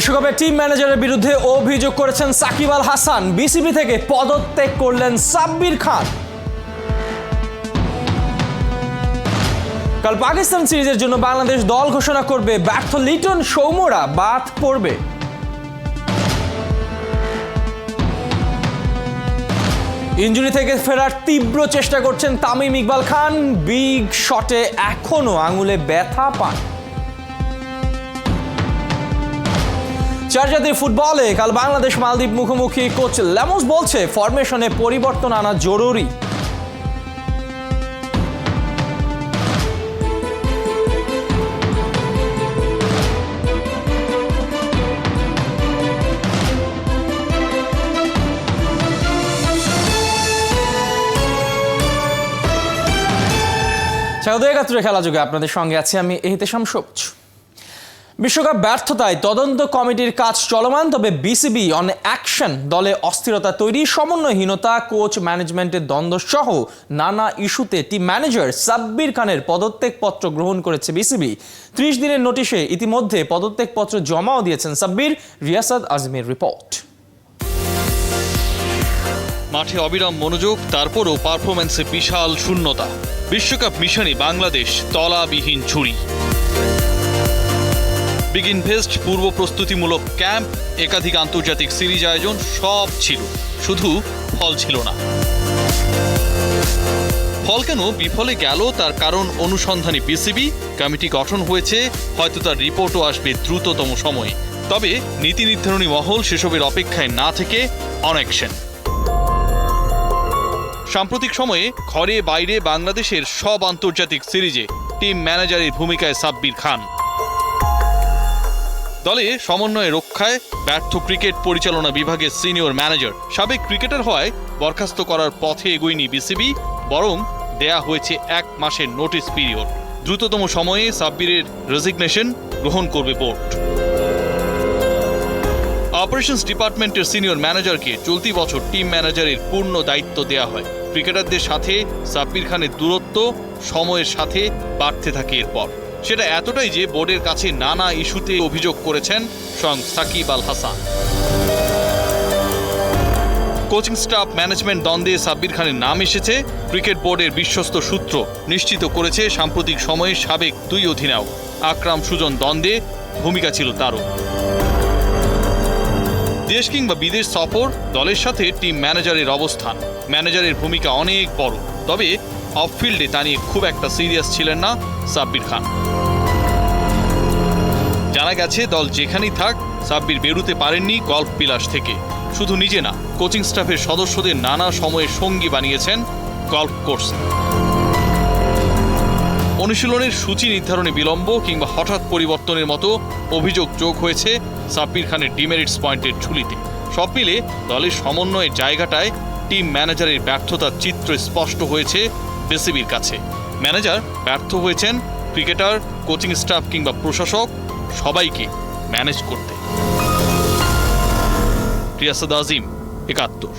বিশ্বকাপে টিম ম্যানেজারের বিরুদ্ধে অভিযোগ করেছেন সাকিব আল হাসান। বিসিবি থেকে পদত্যাগ করলেন সাব্বির খান। কাল পাকিস্তান সিরিজের জন্য বাংলাদেশ দল ঘোষণা করবে। ব্যর্থ লিটন সৌম্যরা বাদ পড়বে। ইনজুরি থেকে ফেরার তীব্র চেষ্টা করছেন তামিম ইকবাল খান। বিগ শটে এখনো আঙুলে ব্যথা পান। চারজাতির ফুটবলে কাল বাংলাদেশ মালদ্বীপ মুখোমুখি। কোচ ল্যামোস বলছে ফরমেশনে পরিবর্তন আনা জরুরি। স্বাগত একাত্তরে খেলা যুগে আপনাদের সঙ্গে আছি আমি এহতেশাম সবুজ। বিশ্বকাপ ব্যর্থতায় তদন্ত কমিটির কাজ চলমান, তবে বিসিবি অন অ্যাকশন। দলে অস্থিরতা তৈরি, সমন্বয়হীনতা, কোচ ম্যানেজমেন্টের দ্বন্দ্ব সহ নানা ইস্যুতে টিম ম্যানেজার সাব্বির খানের পদত্যাগপত্র গ্রহণ করেছে বিসিবি। 30 দিনের নোটিশে ইতিমধ্যে পদত্যাগপত্র জমাও দিয়েছেন সাব্বির। রিয়াসাদ আজমির রিপোর্ট। মাঠে অবিরাম মনোযোগ, তারপরও পারফরম্যান্সে বিশাল শূন্যতা। বিশ্বকাপ মিশনে বাংলাদেশ তলাবিহীন ঝুড়ি। বিগ ইনভেস্ট, পূর্ব প্রস্তুতিমূলক ক্যাম্প, একাধিক আন্তর্জাতিক সিরিজ আয়োজন সব ছিল, শুধু ফল ছিল না। ফল কেন বিফলে গেল তার কারণ অনুসন্ধানী বিসিবি। কমিটি গঠন হয়েছে, হয়তো তার রিপোর্টও আসবে দ্রুততম সময়ে। তবে নীতি নির্ধারণী মহল সেসবের অপেক্ষায় না থেকে অন অ্যাকশন। সাম্প্রতিক সময়ে ঘরে বাইরে বাংলাদেশের সব আন্তর্জাতিক সিরিজে টিম ম্যানেজারের ভূমিকায় সাব্বির খান। দলে সমন্বয় রক্ষায় ব্যর্থ ক্রিকেট পরিচালনা বিভাগের সিনিয়র ম্যানেজার। সাবেক ক্রিকেটার হওয়ায় বরখাস্ত করার পথে এগোয়নি বিসিবি, বরং দেয়া হয়েছে 1 মাসের নোটিশ পিরিয়ড। দ্রুততম সময়ে সাব্বিরের রেজিগনেশন গ্রহণ করবে বোর্ড। অপারেশনস ডিপার্টমেন্টের সিনিয়র ম্যানেজারকে চলতি বছর টিম ম্যানেজারের পূর্ণ দায়িত্ব দেয়া হয়। ক্রিকেটারদের সাথে সাব্বির খানের দূরত্ব সময়ের সাথে বাড়তে থাকে এরপর। সেটা এতটাই যে বোর্ডের কাছে নানা ইস্যুতে অভিযোগ করেছেন স্বয়ং Shakib Al Hasan. Coaching staff management দ্বন্দ্বে সাব্বির খানের নাম এসেছে। ক্রিকেট বোর্ডের বিশ্বস্ত সূত্র নিশ্চিত করেছে সাম্প্রতিক সময়ে সাবেক 2 অধিনায়ক আকরাম সুজন দ্বন্দ্বে ভূমিকা ছিল তারও। দেশ কিংবা বিদেশ সফর, দলের সাথে টিম ম্যানেজারের অবস্থান, ম্যানেজারের ভূমিকা অনেক বড়। তবে অফ ফিল্ডে তা নিয়ে খুব একটা সিরিয়াস ছিলেন না সাব্বির খান। জানা গেছে দল যেখানেই থাক সাব্বির বেরুতে পারেননি গল্ফ বিলাস থেকে। শুধু নিজে না, কোচিং স্টাফের সদস্যদের নানা সময়ে সঙ্গী বানিয়েছেন গল্ফ কোর্স। অনুশীলনের সূচি নির্ধারণে বিলম্ব কিংবা হঠাৎ পরিবর্তনের মতো অভিযোগ যোগ হয়েছে সাব্বির খানের ডিমেরিটস পয়েন্টের ঝুলিতে। সব মিলে দলের সমন্বয়ের জায়গাটায় টিম ম্যানেজারের ব্যর্থতার চিত্র স্পষ্ট হয়েছে বিসিবির কাছে। ম্যানেজার ব্যর্থ হয়েছেন ক্রিকেটার, কোচিং স্টাফ কিংবা প্রশাসক সবাইকে ম্যানেজ করতে। রিয়াসাদ আজিম, একাত্তর।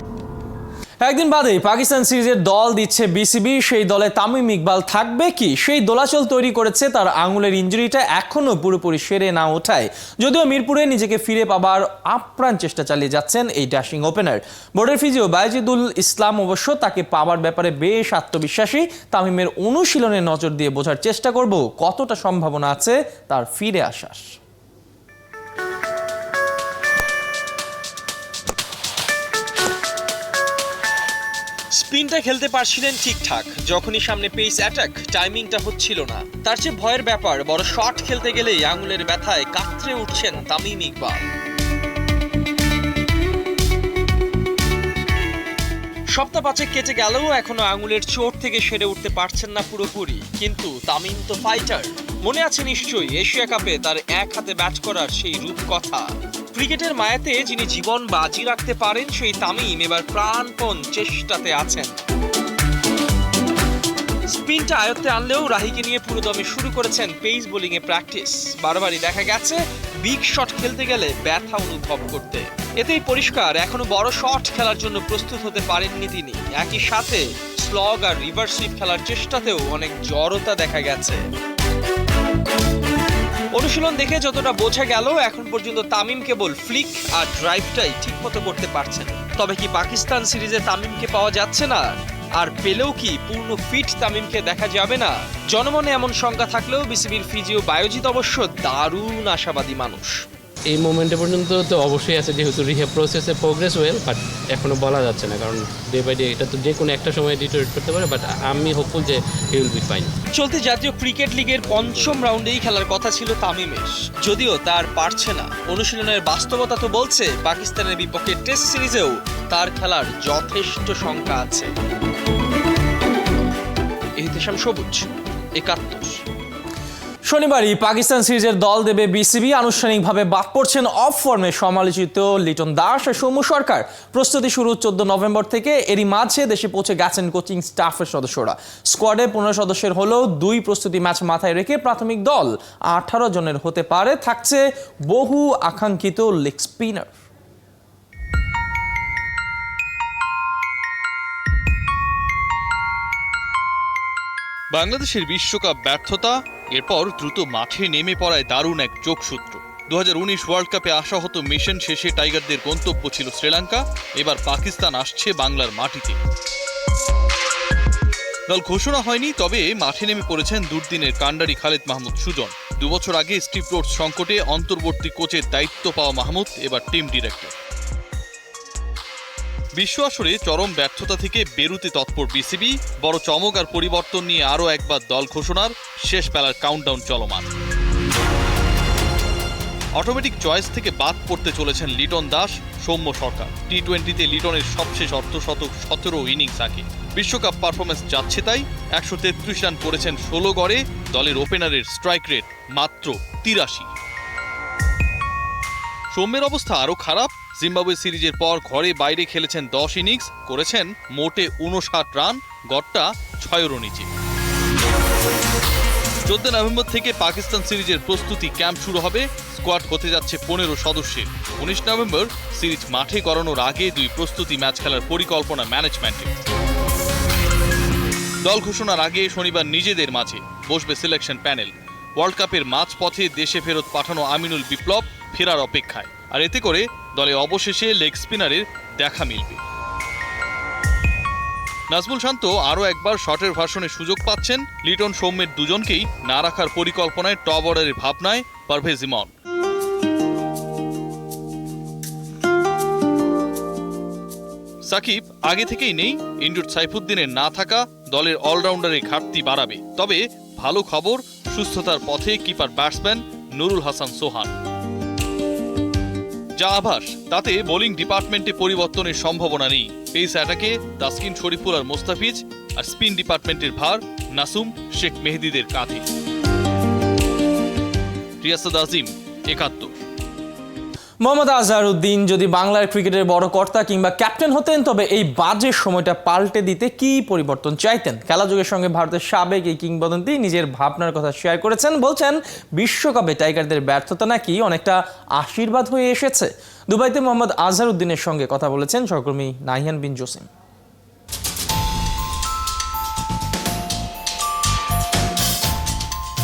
একদিন বাদেই পাকিস্তান সিরিজের দল দিচ্ছে বিসিবি। সেই দলে তামিম ইকবাল থাকবে কি, সেই দোলাচল তৈরি করেছে তার আঙুলের ইনজুরিটা এখনো পুরোপুরি সেরে না ওঠায়। যদিও মিরপুরে নিজেকে ফিরে পাবার আপ্রাণ চেষ্টা চালিয়ে যাচ্ছেন এই ড্যাশিং ওপেনার। বোর্ডের ফিজিও বাইজিদুল ইসলাম অবশ্য তাকে পাবার ব্যাপারে বেশ আত্মবিশ্বাসী। তামিমের অনুশীলনে নজর দিয়ে বোঝার চেষ্টা করব কতটা সম্ভাবনা আছে তার ফিরে আসার। স্পিনটা খেলতে পারছিলেন ঠিকঠাক, যখনই সামনে পেস অ্যাটাক টাইমিংটা হচ্ছিল না। তার চেয়ে ভয়ের ব্যাপার, বড় শট খেলতে গেলেই আঙুলের ব্যথায় কাতরে উঠছেন তামিম ইকবাল। সপ্তাহ 5 কেটে গেলেও এখনো আঙুলের চোট থেকে সেরে উঠতে পারছেন না পুরোপুরি। কিন্তু তামিম তো ফাইটার। মনে আছে নিশ্চয়ই এশিয়া কাপে তার এক হাতে ব্যাট করার সেই রূপকথা। ক্রিকেটের মায়াতে যিনি জীবন বাজি রাখতে পারেন সেই তামিম এবার প্রাণপণ চেষ্টাতে আছেন। স্পিনটা আয়ত্তে আনলেও রাহিকে নিয়ে পুরোদমে শুরু করেছেন পেস বোলিংয়ে প্র্যাকটিস। বারবারই দেখা গেছে বিগ শট খেলতে গেলে ব্যথা অনুভব করতে। এতেই পরিষ্কার এখনো বড় শট খেলার জন্য প্রস্তুত হতে পারেননি তিনি। একই সাথে স্লগ আর রিভার্স সুইপ খেলার চেষ্টাতেও অনেক জড়তা দেখা গেছে। অনুশীলন দেখে যতটা বোঝা গেল এখন পর্যন্ত তামিম কেবল ফ্লিক আর ড্রাইভটাই ঠিকমতো করতে পারছেন। তবে কি পাকিস্তান সিরিজে তামিমকে পাওয়া যাচ্ছে না? আর পেলেও কি পূর্ণ ফিট তামিমকে দেখা যাবে না? জনমনে এমন শঙ্কা থাকলেও বিসিবির ফিজিও বায়োজিৎ অবশ্য দারুণ আশাবাদী মানুষ। এই মোমেন্টে পর্যন্ত তো অবশ্যই আছে, যেহেতু রিহ্যাব প্রসেসে প্রোগ্রেস ওয়েল, বাট এখনও বলা যাচ্ছে না, কারণ ডে বাই ডে এটা তো যে কোনো একটা সময় ডিটোরেট করতে পারে, বাট আমি হোপফুল যে হি উইল বি ফাইন। চলতি জাতীয় ক্রিকেট লিগের পঞ্চম রাউন্ডেই খেলার কথা ছিল তামিমের, যদিও তার পারছে না। অনুশীলনের বাস্তবতা তো বলছে পাকিস্তানের বিপক্ষে টেস্ট সিরিজেও তার খেলার যথেষ্ট শঙ্কা আছে। ইহতেশাম সবুজ, ৭১। শনিবারই পাকিস্তান সিরিজের দল দেবে বিসিবি। আনুষ্ঠানিকভাবে বাদ পড়ছেন অফ ফর্মে সমালোচিত লিটন দাস আর সৌম্য সরকার। প্রস্তুতি শুরু 14 নভেম্বর থেকে। এরই মাঝে দেশে পৌঁছে গেছেন কোচিং স্টাফের সদস্যরা। স্কোয়াডে 15 সদস্যের হলেও 2 প্রস্তুতি ম্যাচ মাথায় রেখে প্রাথমিক দল 18 জনের হতে পারে। থাকছে বহু আকাঙ্ক্ষিত লেগ স্পিনার। বাংলাদেশের বিশ্বকাপ ব্যর্থতা, এরপর দ্রুত মাঠে নেমে পড়ায় দারুণ এক যোগসূত্র। 2019 ওয়ার্ল্ড কাপে আশাহত মিশন শেষে টাইগারদের গন্তব্য ছিল শ্রীলঙ্কা, এবার পাকিস্তান আসছে বাংলার মাটিতে। দল ঘোষণা হয়নি, তবে মাঠে নেমে পড়েছেন দুর্দিনের কান্ডারি খালেদ মাহমুদ সুজন। 2 বছর আগে স্টিভ রোডস সংকটে অন্তর্বর্তী কোচের দায়িত্ব পাওয়া মাহমুদ এবার টিম ডিরেক্টর। বিশ্ব আসরে চরম ব্যর্থতা থেকে বেরুতে তৎপর বিসিবি। বড় চমক আর পরিবর্তন নিয়ে আরও একবার দল ঘোষণার শেষ বেলার কাউন্টডাউন চলমান। অটোমেটিক চয়েস থেকে বাদ পড়তে চলেছেন লিটন দাস, সৌম্য সরকার। টি-20তে লিটনের সবশেষ অর্ধশতক 17 ইনিংস আগে। বিশ্বকাপ পারফরমেন্স যাচ্ছে তাই। 133 রান করেছেন 16 গড়ে। দলের ওপেনারের স্ট্রাইক রেট মাত্র 83। সৌম্যের অবস্থা আরও খারাপ। জিম্বাবুয়ে সিরিজের পর ঘরে বাইরে খেলেছেন 10 ইনিংস, করেছেন মোটে 59 রান, গড়টা 6-এরও নিচে। 14 নভেম্বর থেকে পাকিস্তান সিরিজের প্রস্তুতি ক্যাম্প শুরু হবে। স্কোয়াড হতে যাচ্ছে 15 সদস্যের। 19 নভেম্বর সিরিজ মাঠে গড়ানোর আগে 2 প্রস্তুতি ম্যাচ খেলার পরিকল্পনা ম্যানেজমেন্টের। দল ঘোষণার আগে শনিবার নিজেদের মাঝে বসবে সিলেকশন প্যানেল। ওয়ার্ল্ড কাপের মাঝপথে দেশে ফেরত পাঠানো আমিনুল বিপ্লব ফেরার অপেক্ষায়, আর এতে করে দলে অবশেষে লেগ স্পিনারের দেখা মিলবে। নাজমুল শান্ত আরও একবার শটের ভার্সনে সুযোগ পাচ্ছেন। লিটন সৌম্যের দুজনকেই না রাখার পরিকল্পনায় টপ অর্ডারের ভাবনায় পারভেজ ইমন। সাকিব আগে থেকেই নেই। ইনজুর্ড সাইফুদ্দিনের না থাকা দলের অলরাউন্ডারের ঘাটতি বাড়াবে। তবে ভালো খবর, সুস্থতার পথে কিপার ব্যাটসম্যান নুরুল হাসান সোহান। যা আভাস, তাতে বোলিং ডিপার্টমেন্টে পরিবর্তনের সম্ভাবনা নেই। পেস অ্যাটাকে তাসকিন শরীফুল আর মোস্তাফিজ, আর স্পিন ডিপার্টমেন্টের ভার নাসুম শেখ মেহেদিদের কাঁধে। রিয়াসাদ আজিম, ৭১। মোহাম্মদ আজহারউদ্দিন যদি বাংলার ক্রিকেটের বড় কর্তা কিংবা ক্যাপ্টেন হতেন, তবে এই বাজে সময়টা পাল্টে দিতে কি পরিবর্তন চাইতেন? খেলাযোগের সঙ্গে ভারতের সাবেক এই কিংবদন্তি নিজের ভাবনার কথা শেয়ার করেছেন। বলছেন বিশ্বকাপে টাইগারদের ব্যর্থতা নাকি অনেকটা আশীর্বাদ হয়ে এসেছে। দুবাইতে মোহাম্মদ আজহারউদ্দিনের সঙ্গে কথা বলেছেন সহকর্মী নাহিয়ান বিন জসিম।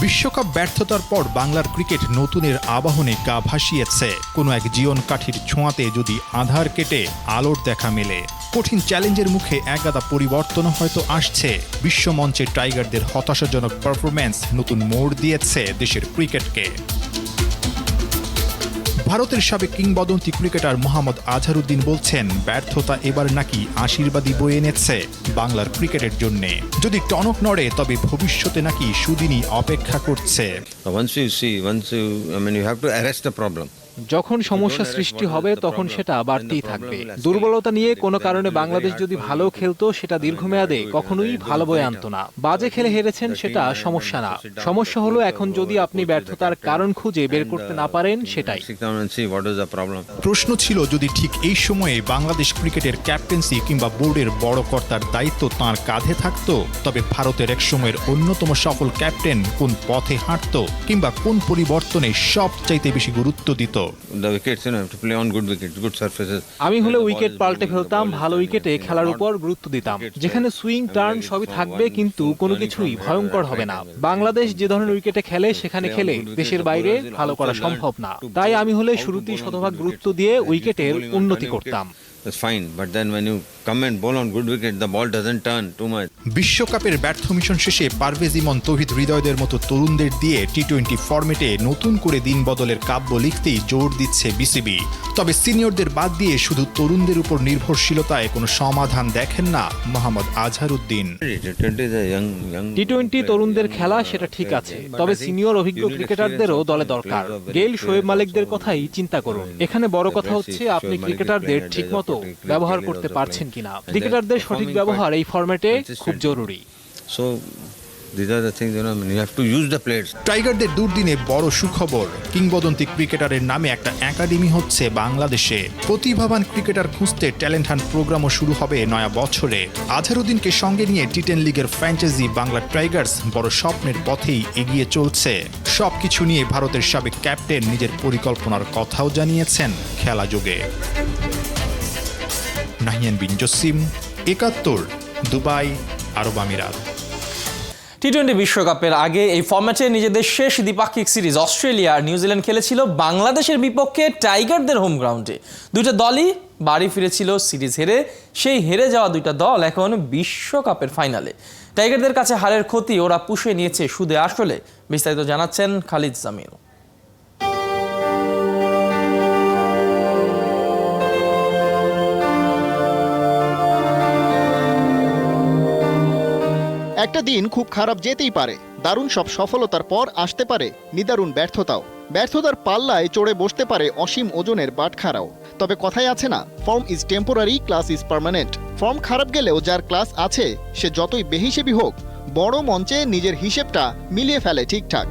বিশ্বকাপ ব্যর্থতার পর বাংলার ক্রিকেট নতুনের আবাহনে গা ভাসিয়েছে। কোনো এক জীবন কাঠির ছোঁয়াতে যদি আধার কেটে আলোর দেখা মেলে, কঠিন চ্যালেঞ্জের মুখে একগাদা পরিবর্তন হয়তো আসছে। বিশ্বমঞ্চে টাইগারদের হতাশাজনক পারফরম্যান্স নতুন মোড় দিয়েছে দেশের ক্রিকেটকে। ভারতের সাবেক কিংবদন্তি ক্রিকেটার মোহাম্মদ আজহারউদ্দিন বলছেন, ব্যর্থতা এবার নাকি আশীর্বাদই বয়ে এনেছে বাংলার ক্রিকেটের জন্য। যদি টনক নড়ে, তবে ভবিষ্যতে নাকি সুদিনই অপেক্ষা করছে। যখন সমস্যা সৃষ্টি হবে তখন সেটা বাড়তেই থাকবে। দুর্বলতা নিয়ে কোনো কারণে বাংলাদেশ যদি ভালো খেলতো, সেটা দীর্ঘমেয়াদে কখনোই ভালো বয়ে আনতো না। বাজে খেলে হেরেছেন, সেটা সমস্যা না। সমস্যা হলো এখন যদি আপনি ব্যর্থতার কারণ খুঁজে বের করতে না পারেন, সেটাই প্রশ্ন ছিল, যদি ঠিক এই সময়ে বাংলাদেশ ক্রিকেটের ক্যাপ্টেন্সি কিংবা বোর্ডের বড় কর্তার দায়িত্ব তাঁর কাঁধে থাকতো, তবে ভারতের এক সময়ের অন্যতম সফল ক্যাপ্টেন কোন পথে হাঁটতো কিংবা কোন পরিবর্তনে সবচাইতে বেশি গুরুত্ব দিত? The wickets, you know, have to play on good wickets, good surfaces. আমি হলে উইকেট পাল্টে ফেলতাম, ভালো উইকেটে খেলার উপর গুরুত্ব দিতাম, যেখানে সুইং টার্ন সবই থাকবে কিন্তু কোনো কিছুই ভয়ঙ্কর হবে না। বাংলাদেশ যে ধরনের উইকেটে খেলে সেখানে খেলে দেশের বাইরে ভালো করা সম্ভব না, তাই আমি হলে শুরুতেই শতভাগ গুরুত্ব দিয়ে উইকেটের উন্নতি করতাম। That's fine, but then when you come and bowl on good wicket, the ball doesn't turn too much. বিশ্বকাপের ব্যর্থ মিশন শেষে পারভেজ ইমন, তৌহিদ হৃদয়দের মতো তরুণদের দিয়ে টি-20 ফরম্যাটে নতুন করে দিন বদলের কাব্য লিখতেই জোর দিচ্ছে বিসিবি। তবে সিনিয়রদের বাদ দিয়ে শুধু তরুণদের উপর নির্ভরশীলতায় কোনো সমাধান দেখেন না মোহাম্মদ আজহারউদ্দিন। টি-20 তরুণদের খেলা সেটা ঠিক আছে, তবে সিনিয়র অভিজ্ঞ ক্রিকেটারদেরও দলে দরকার। গেইল, শোয়েব মালিকদের কথাই চিন্তা করুন। এখানে বড় কথা হচ্ছে আপনি ক্রিকেটারদের ঠিকমতো ব্যবহার করতে পারছেন কিনা। ক্রিকেটারদের সঠিক ব্যবহার এই ফরম্যাটে খুব জরুরি। So these are the things, you know, I mean, you have to use the players. টাইগারদের দুর্দিনে বড় সুখবর, কিংবদন্তি ক্রিকেটারের নামে একটা একাডেমি হচ্ছে বাংলাদেশে। প্রতিভাবান ক্রিকেটার খুঁজতে ট্যালেন্ট হান্ট প্রোগ্রামও শুরু হবে নয়া বছরে। আজহারউদ্দিনকে সঙ্গে নিয়ে টি10 লিগের ফ্র্যাঞ্চাইজি বাংলা টাইগার্স বড় স্বপ্নের পথেই এগিয়ে চলছে। সবকিছু নিয়ে ভারতের সাবেক ক্যাপ্টেন নিজের পরিকল্পনার কথাও জানিয়েছেন খেলা যোগে। নাহিয়ান বিন জসিম, ৭১, দুবাই, আরব আমিরাত। টি-20 বিশ্বকাপের আগে এই ফরম্যাটে নিজেদের শেষ দ্বিপাক্ষিক সিরিজ অস্ট্রেলিয়া আর নিউজিল্যান্ড খেলেছিল বাংলাদেশের বিপক্ষে টাইগারদের হোম গ্রাউন্ডে। দুইটা দলই বাড়ি ফিরেছিল সিরিজ হেরে। সেই হেরে যাওয়া দুইটা দল এখন বিশ্বকাপের ফাইনালে। টাইগারদের কাছে হারের ক্ষতি ওরা পুষে নিয়েছে সুদে আসলে। বিস্তারিত জানাচ্ছেন খালিদ জামিল। একটা দিন খুব খারাপ যেতেই পারে, দারুণ সব সফলতার পর আসতে পারে নিদারুণ ব্যর্থতাও। ব্যর্থতার পাল্লায় চড়ে বসতে পারে অসীম ওজনের বাটখারাও। তবে কথাই আছে না, form is temporary, class is permanent. Form খারাপ গেলেও যার ক্লাস আছে সে যতই বেহিসেবি হোক, বড় মঞ্চে নিজের হিসেবটা মিলিয়ে ফেলে ঠিকঠাক।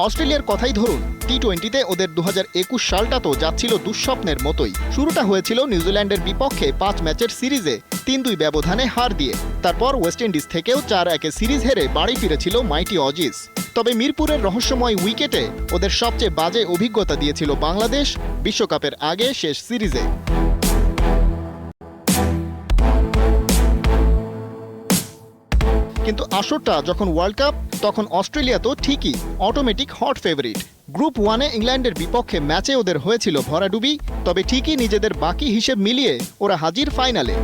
অস্ট্রেলিয়ার কথাই ধরুন, টি-20তে ওদের 2021 সালটা তো যাচ্ছিল দুঃস্বপ্নের মতোই। শুরুটা হয়েছিল নিউজিল্যান্ডের বিপক্ষে 5 ম্যাচের সিরিজে 3-2 ব্যবধানে হার দিয়ে। তারপর ওয়েস্ট ইন্ডিজ থেকেও 4-1 সিরিজ হেরে বাড়ি ফিরেছিল মাইটি অজিস। তবে মিরপুরের রহস্যময় উইকেটে ওদের সবচেয়ে বাজে অভিজ্ঞতা দিয়েছিল বাংলাদেশ বিশ্বকাপের আগে শেষ সিরিজে। কিন্তু আসরটা যখন ওয়ার্ল্ড কাপ, তখন অস্ট্রেলিয়া তো ঠিকই অটোমেটিক হট ফেভারিট। গ্রুপ 1-এ ইংল্যান্ডের বিপক্ষে ম্যাচে ওদের হয়েছিল ভরাডুবি, তবে ঠিকই নিজেদের বাকি হিসেব মিলিয়ে ওরা হাজির ফাইনালে।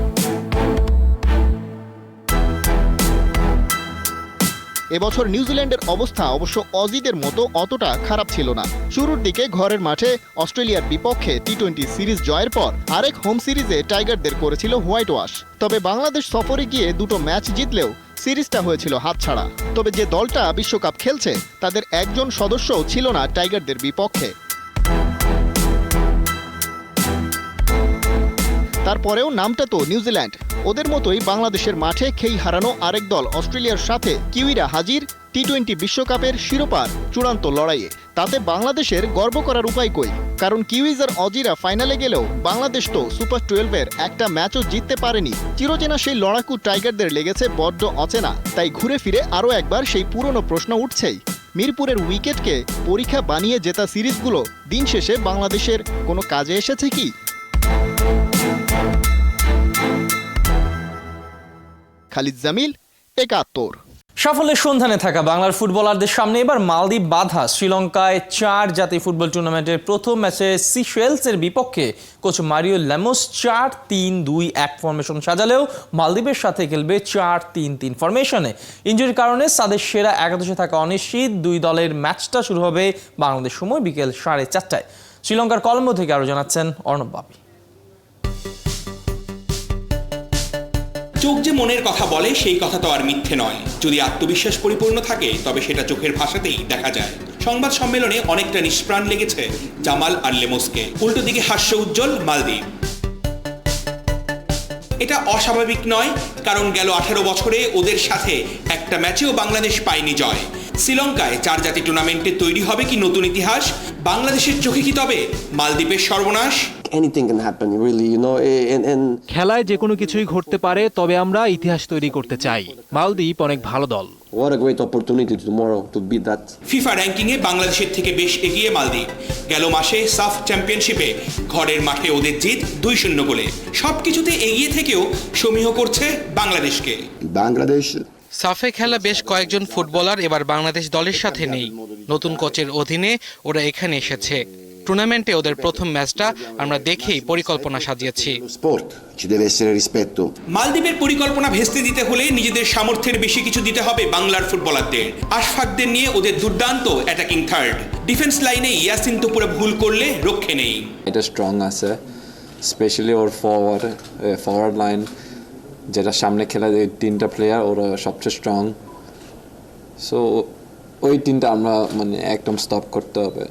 এবছর নিউজিল্যান্ডের অবস্থা অবশ্য অজিদের মতো অতটা খারাপ ছিল না। শুরুর দিকে ঘরের মাঠে অস্ট্রেলিয়ার বিপক্ষে টি-20 সিরিজ জয়ের পর আরেক হোম সিরিজে টাইগারদের করেছিল হোয়াইট ওয়াশ। তবে বাংলাদেশ সফরে গিয়ে দুটো ম্যাচ জিতলেও সিরিজটা হয়েছিল হাতছাড়া। তবে যে দলটা বিশ্বকাপ খেলছে তাদের একজন সদস্যও ছিল না টাইগারদের বিপক্ষে। তারপরেও নামটা তো নিউজিল্যান্ড। ওদের মতোই বাংলাদেশের মাঠে খেই হারানো আরেক দল অস্ট্রেলিয়ার সাথে কিউইরা হাজির টি-20 বিশ্বকাপের শিরোপার চূড়ান্ত লড়াইয়ে। তাতে বাংলাদেশের গর্ব করার উপায় কই, কারণ কিউইজ আর অজিরা ফাইনালে গেলেও বাংলাদেশ তো সুপার 12-এর একটা ম্যাচও জিততে পারেনি। চিরচেনা সেই লড়াকু টাইগারদের লেগেছে বড্ড অচেনা। তাই ঘুরে ফিরে আরও একবার সেই পুরনো প্রশ্ন উঠছেই, মিরপুরের উইকেটকে পরীক্ষা বানিয়ে জেতা সিরিজগুলো দিন শেষে বাংলাদেশের কোনো কাজে এসেছে কি? খালিদ জামিল, ৭১। সাফল্যের সন্ধানে থাকা বাংলার ফুটবলারদের সামনে এবার মালদ্বীপ বাধা। শ্রীলঙ্কায় 4 জাতীয় ফুটবল টুর্নামেন্টের প্রথম ম্যাচে সিশেলসের বিপক্ষে কোচ মারিও ল্যামোস 4-3-2-1 ফরমেশন সাজালেও মালদ্বীপের সাথে খেলবে 4-3-3 ফরমেশনে। ইনজুরির কারণে তাদের সেরা একাদশে থাকা অনিশ্চিত। দুই দলের ম্যাচটা শুরু হবে বাংলাদেশ সময় বিকেল 4:30টায়। শ্রীলঙ্কার কলম্বো থেকে আরও জানাচ্ছেন অর্ণব বাপি। চোখ যে মনের কথা বলে সেই কথা তো আর মিথ্যে নয়। যদি আত্মবিশ্বাস পরিপূর্ণ থাকে তবে সেটা চোখের ভাষাতেই দেখা যায়। সংবাদ সম্মেলনে অনেকটা নিষ্প্রাণ লেগেছে জামাল আর লেমোসকে। উল্টো দিকে হাস্য উজ্জ্বল মালদ্বীপ। এটা অস্বাভাবিক নয়, কারণ গেল 18 বছরে ওদের সাথে একটা ম্যাচেও বাংলাদেশ পায়নি জয়। শ্রীলঙ্কায় 4 জাতি টুর্নামেন্টে তৈরি হবে কি নতুন ইতিহাস? বাংলাদেশের চোখে কি তবে মালদ্বীপের সর্বনাশ? Anything can happen, really, you know, and খেলায় যে কোনো কিছুই ঘটতে পারে, তবে আমরা ইতিহাস তৈরি করতে চাই। মালদ্বীপ অনেক ভালো দল। what a great opportunity tomorrow to beat that. FIFA র্যাঙ্কিংয়ে বাংলাদেশের থেকে বেশ এগিয়ে মালদ্বীপ। গেল মাসে সাফ চ্যাম্পিয়নশিপে ঘরের মাঠে ওদের জিত 2-0 গোলে। সবকিছুতে এগিয়ে থেকেও সমীহ করছে বাংলাদেশকে। বাংলাদেশ সাফে খেলা বেশ কয়েকজন ফুটবলার এবার বাংলাদেশ দলের সাথে নেই। নতুন কোচের অধীনে ওরা এখানে এসেছে। টুর্নামেন্টে ওদের প্রথম ম্যাচটা আমরা দেখেই পরিকল্পনা সাজিয়েছি। sport ci deve essere rispetto. মালদ্বীপের পরিকল্পনা ভেস্তে দিতে হলে নিজেদের সামর্থ্যের বেশি কিছু দিতে হবে বাংলার ফুটবলারদের। আশফাকদের নিয়ে ওদের দুর্দান্ত অ্যাটাকিং থার্ড। ডিফেন্স লাইনে ইয়াসিন তোপুরা ভুল করলে রক্ষে নেই। এটা স্ট্রং আছে, স্পেশালি ওর ফরওয়ার্ড লাইন, যেটা সামনে খেলা তিনটা প্লেয়ার, ওরা সবচেয়ে স্ট্রং। সো ওই তিনটা আমরা মানে একদম স্টপ করতে হবে,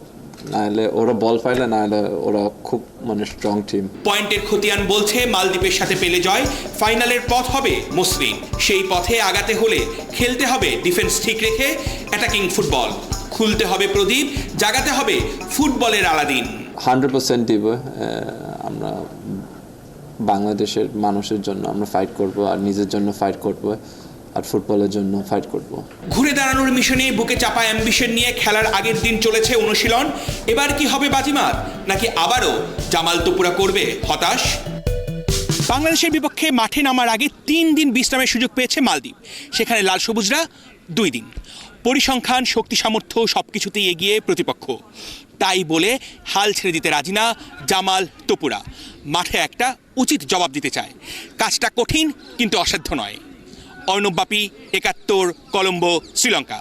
নাহলে ওরা বল পাইলে, নাহলে ওরা খুব মানে স্ট্রং টিম। পয়েন্টের খতিয়ান বলছে মালদ্বীপের সাথে পেলে জয় ফাইনালের পথ হবে মসৃণ। সেই পথে আগাতে হলে খেলতে হবে ডিফেন্স ঠিক রেখে অ্যাটাকিং ফুটবল, খুলতে হবে প্রদীপ, জাগাতে হবে ফুটবলের আলাদিন। 100% দিব। আমরা বাংলাদেশের মানুষের জন্য আমরা ফাইট করব, আর নিজের জন্য ফাইট করব, আর ফুটবলের জন্য ফাইট করব। ঘুরে দাঁড়ানোর মিশনে বুকে চাপা অ্যাম্বিশন নিয়ে খেলার আগের দিন চলেছে অনুশীলন। এবার কি হবে বাজিমাত, নাকি আবারও জামাল তোপুরা করবে হতাশ? বাংলাদেশের বিপক্ষে মাঠে নামার আগে 3 দিন বিশ্রামের সুযোগ পেয়েছে মালদ্বীপ। সেখানে লাল সবুজরা 2 দিন। পরিসংখ্যান, শক্তি, সামর্থ্য সবকিছুতেই এগিয়ে প্রতিপক্ষ। তাই বলে হাল ছেড়ে দিতে রাজি না জামাল তোপুরা। মাঠে একটা উচিত জবাব দিতে চায়। কাজটা কঠিন কিন্তু অসাধ্য নয়। অর্ণব বাপি, 71, কলম্বো, শ্রীলঙ্কা।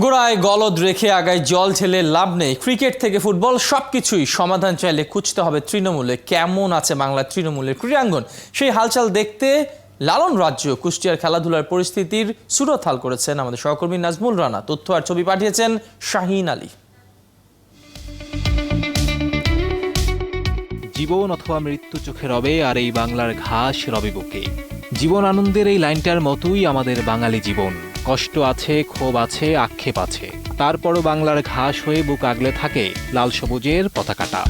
গোড়ায় গলদ রেখে আগায় জল ঢেলে লাভ নেই। ক্রিকেট থেকে ফুটবল সবকিছুই সমাধান চাইলে খুঁজতে হবে তৃণমূলে। কেমন আছে বাংলার তৃণমূলের ক্রীড়াঙ্গন, সেই হালচাল দেখতে লালন রাজ্য কুষ্টিয়ার খেলাধুলার পরিস্থিতির সুরতাল করেছেন আমাদের সহকর্মী নাজমুল রানা। তথ্য আর ছবি পাঠিয়েছেন শাহিন আলী। জীবন অথবা মৃত্যু চোখে রবে, আর এই বাংলার ঘাস রবে বুকে। জীবন আনন্দের এই লাইনটার মতোই আমাদের বাঙালি জীবন। কষ্ট আছে, ক্ষোভ আছে, আক্ষেপ আছে, তারপরও বাংলার ঘাস হয়ে বুক আগলে থাকে লাল সবুজের পতাকাটা।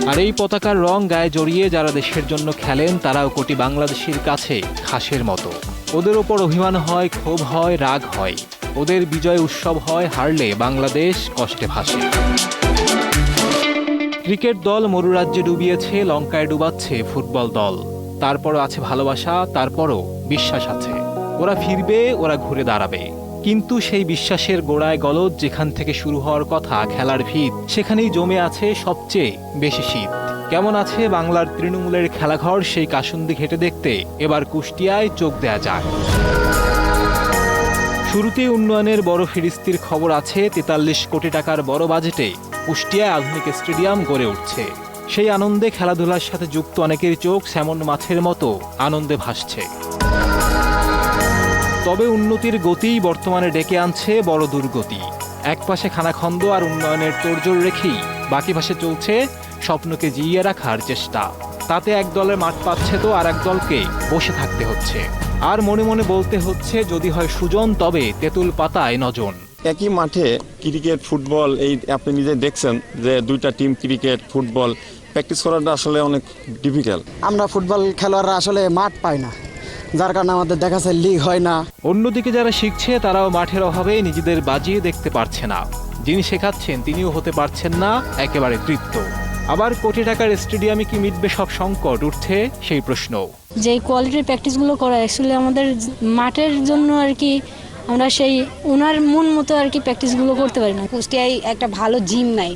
আর এই পতাকার রং গায়ে জড়িয়ে যারা দেশের জন্য খেলেন, তারাও কোটি বাংলাদেশির কাছে ঘাসের মতো। ওদের ওপর অভিমান হয়, ক্ষোভ হয়, রাগ হয়। ওদের বিজয় উৎসব হয়, হারলে বাংলাদেশ কষ্টে ভাসে। ক্রিকেট দল মরুরাজ্যে ডুবিয়েছে, লঙ্কায় ডুবাচ্ছে ফুটবল দল। তারপরও আছে ভালোবাসা, তারপরও বিশ্বাস আছে। ওরা ফিরবে, ওরা ঘুরে দাঁড়াবে। কিন্তু সেই বিশ্বাসের গোড়ায় গলদ যেখান থেকে শুরু হওয়ার কথা খেলার ভিত, সেখানেই জমে আছে সবচেয়ে বেশি শীত। কেমন আছে বাংলার তৃণমূলের খেলাঘর, সেই কাসুন্দি ঘেটে দেখতে এবার কুষ্টিয়ায় চোখ দেয়া যাক। শুরুতে উন্নয়নের বড় ফিরিস্তির খবর আছে। 43 কোটি টাকার বড় বাজেটে কুষ্টিয়ায় আধুনিক স্টেডিয়াম গড়ে উঠছে। সেই আনন্দে খেলাধুলার সাথে যুক্ত অনেকের চোখ স্যামন মাছের মতো আনন্দে ভাসছে। তবে উন্নতির গতিই বর্তমানে ডেকে আনছে বড় দুর্গতি। এক পাশে খানাখন্দ আর উন্নয়নের তোড়জোড় রেখেই বাকি পাশে চলছে স্বপ্নকে জিইয়ে রাখার চেষ্টা। তাতে এক দলের মাঠ পাচ্ছে তো আর এক দলকে বসে থাকতে হচ্ছে। আর মনে মনে বলতে হচ্ছে, যদি হয় সুজন তবে তেঁতুল পাতায় নজন। একই মাঠে ক্রিকেট, ফুটবল, এই আপনি নিজে দেখছেন যে 2টা টিম ক্রিকেট ফুটবল প্র্যাকটিস করাটা আসলে অনেক ডিফিকাল্ট। আমরা ফুটবল খেলোয়াড়রা আসলে মাঠ পাই না, যার কারণে আমাদের দেখা যায় লিগ হয় না। অন্যদিকে যারা শিখছে তারাও মাঠের অভাবে নিজেদের বাজিয়ে দেখতে পারছে না। যিনি শেখাচ্ছেন তিনিও হতে পারছেন না একেবারে তৃপ্ত। আবার কোটি টাকার স্টেডিয়ামে কি মিটবে সব সংকট, উঠছে সেই প্রশ্ন। যে কোয়ালিটির প্র্যাকটিসগুলো করা অ্যাকচুয়ালি আমাদের মাঠের জন্য আর কি, আমরা সেই ওনার মন মতো আর কি প্র্যাকটিসগুলো করতে পারি না। কুষ্টিয়ায় একটা ভালো জিম নাই,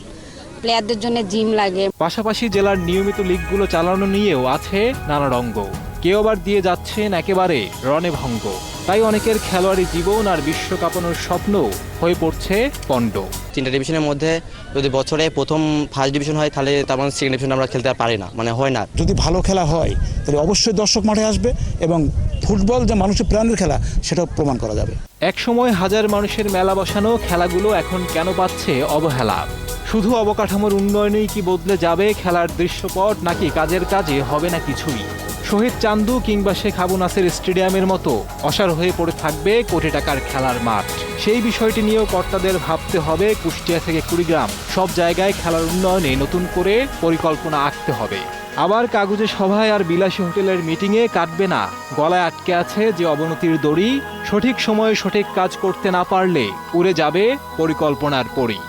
প্লেয়ারদের জন্য জিম লাগে। পাশাপাশি জেলার নিয়মিত লিগগুলো চালানো নিয়েও আছে নানা রঙ্গ। কেউ আবার দিয়ে যাচ্ছেন একেবারে রণে ভঙ্গ। তাই অনেকের খেলোয়াড়ি জীবন আর বিশ্বকাপানোর স্বপ্ন হয়ে পড়ছে পণ্ড। 3টা ডিভিশনের মধ্যে যদি বছরে প্রথম ফার্স্ট ডিভিশন হয়, তাহলে তার মানে সেকেন্ড ডিভিশন আমরা খেলতে পারি না, মানে হয় না। যদি ভালো খেলা হয় তাহলে অবশ্যই দর্শক মাঠে আসবে, এবং ফুটবল যে মানুষের প্রাণের খেলা সেটাও প্রমাণ করা যাবে। এক সময় হাজার মানুষের মেলা বসানো খেলাগুলো এখন কেন পাচ্ছে অবহেলা? শুধু অবকাঠামোর উন্নয়নেই কি বদলে যাবে খেলার দৃশ্যপট, নাকি কাজের কাজে হবে না কিছুই? শহীদ চান্দু কিংবা শেখ আবু নাসের স্টেডিয়ামের মতো অসার হয়ে পড়ে থাকবে কোটি টাকার খেলার মাঠ। সেই বিষয়টি নিয়েও কর্তাদের ভাবতে হবে। কুষ্টিয়া থেকে কুড়িগ্রাম সব জায়গায় খেলার উন্নয়নে নতুন করে পরিকল্পনা আঁকতে হবে। আবার কাগজে সভায় আর বিলাসী হোটেলের মিটিংয়ে কাটবে না। গলায় আটকে আছে যে অবনতির দড়ি, সঠিক সময়ে সঠিক কাজ করতে না পারলে উড়ে যাবে পরিকল্পনার পরই।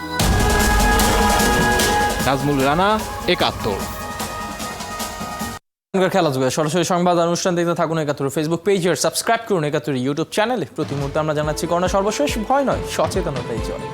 নাজমুল রানা, ৭১। খেলাধুলা সরাসরি সংবাদ অনুষ্ঠান দেখতে থাকুন ৭১ ফেসবুক পেজ আর সাবস্ক্রাইব করুন ৭১ ইউটিউব চ্যানেলে। প্রতি মুহূর্তে আমরা জানাচ্ছি করোনা সর্বশেষ, ভয় নয় সচেতনতাই চলে।